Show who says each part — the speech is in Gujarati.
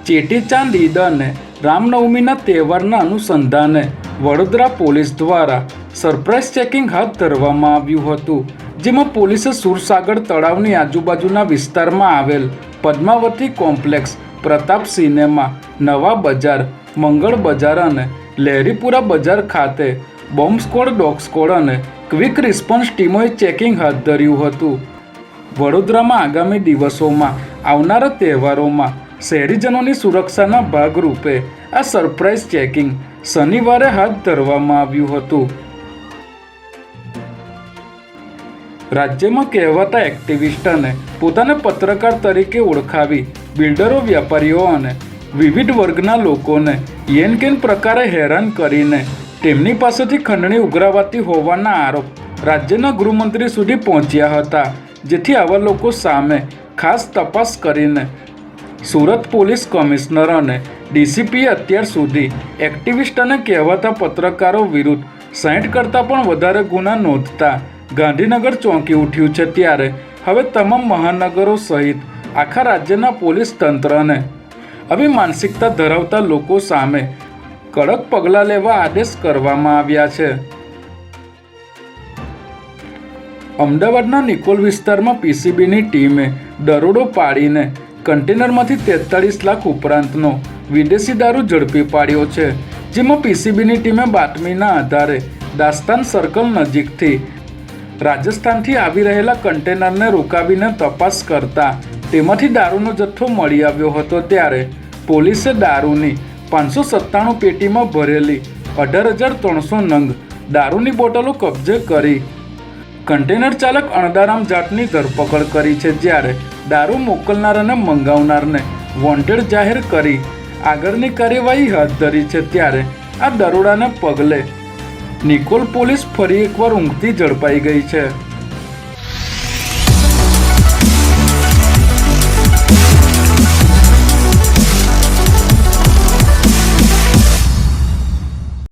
Speaker 1: ચેટીચાંદ ઈદ અને રામનવમીના તહેવારના અનુસંધાને વડોદરા પોલીસ દ્વારા સરપ્રાઇઝ ચેકિંગ હાથ ધરવામાં આવ્યું હતું, જેમાં પોલીસે સુરસાગર તળાવની આજુબાજુના વિસ્તારમાં આવેલ પદ્માવતી કોમ્પ્લેક્સ, પ્રતાપ સિનેમા, નવા બજાર, મંગળ બજાર અને લહેરીપુરા બજાર ખાતે બોમ્બ સ્ક્વોડ, ડોગ સ્ક્વોડ અને ક્વિક રિસ્પોન્સ ટીમોએ ચેકિંગ હાથ ધર્યું હતું. વડોદરામાં આગામી દિવસોમાં આવનારા તહેવારોમાં શહેરીજનોની સુરક્ષાના ભાગરૂપે આ સરપ્રાઇઝ ચેકિંગ શનિવારે હાથ ધરવામાં આવ્યું હતું. રાજ્યમાં કહેવાતા એક્ટિવિસ્ટ અને પોતાને પત્રકાર તરીકે ઓળખાવી બિલ્ડરો, વેપારીઓ અને વિવિધ વર્ગના લોકોને યેનકેન પ્રકારે હેરાન કરીને તેમની પાસેથી ખંડણી ઉઘરાવાતી હોવાના આરોપ રાજ્યના ગૃહમંત્રી સુધી પહોંચ્યા હતા, જેથી આવા લોકો સામે ખાસ તપાસ કરીને સુરત પોલીસ કમિશનર અને ડીસીપીએ અત્યાર સુધી એક્ટિવિસ્ટ અને કહેવાતા પત્રકારો વિરુદ્ધ 60 કરતાં પણ વધારે ગુના નોંધતા ગાંધીનગર ચોંકી ઉઠ્યું છે. ત્યારે હવે તમામ મહાનગરો સહિત આખા રાજ્યના પોલીસ તંત્રને આવી માનસિકતા ધરાવતા લોકો સામે કડક પગલાં લેવા આદેશ કરવામાં આવ્યા છે. અમદાવાદના નિકોલ વિસ્તારમાં પીસીબીની ટીમે દરોડો પાડીને કન્ટેનરમાંથી 43 લાખ ઉપરાંતનો વિદેશી દારૂ ઝડપી પાડ્યો છે, જેમાં પીસીબીની ટીમે બાતમીના આધારે દાસ્તાન સર્કલ નજીકથી રાજસ્થાનથી આવી રહેલા કન્ટેનરને રોકાવીને તપાસ કરતા તેમાંથી દારૂનો જથ્થો મળી આવ્યો હતો. ત્યારે પોલીસે દારૂની 597 પેટીમાં ભરેલી 18,300 નંગ દારૂની બોટલો કબજે કરી કન્ટેનર ચાલક અણદારામ જાટની ધરપકડ કરી છે. જ્યારે દારૂ મોકલનાર અને મંગાવનારને વોન્ટેડ જાહેર કરી આગળની કાર્યવાહી હાથ ધરી છે. ત્યારે આ દરોડાને પગલે નિકોલ પોલીસ ફરી એકવાર ઊંઘતી ઝડપાઈ ગઈ છે.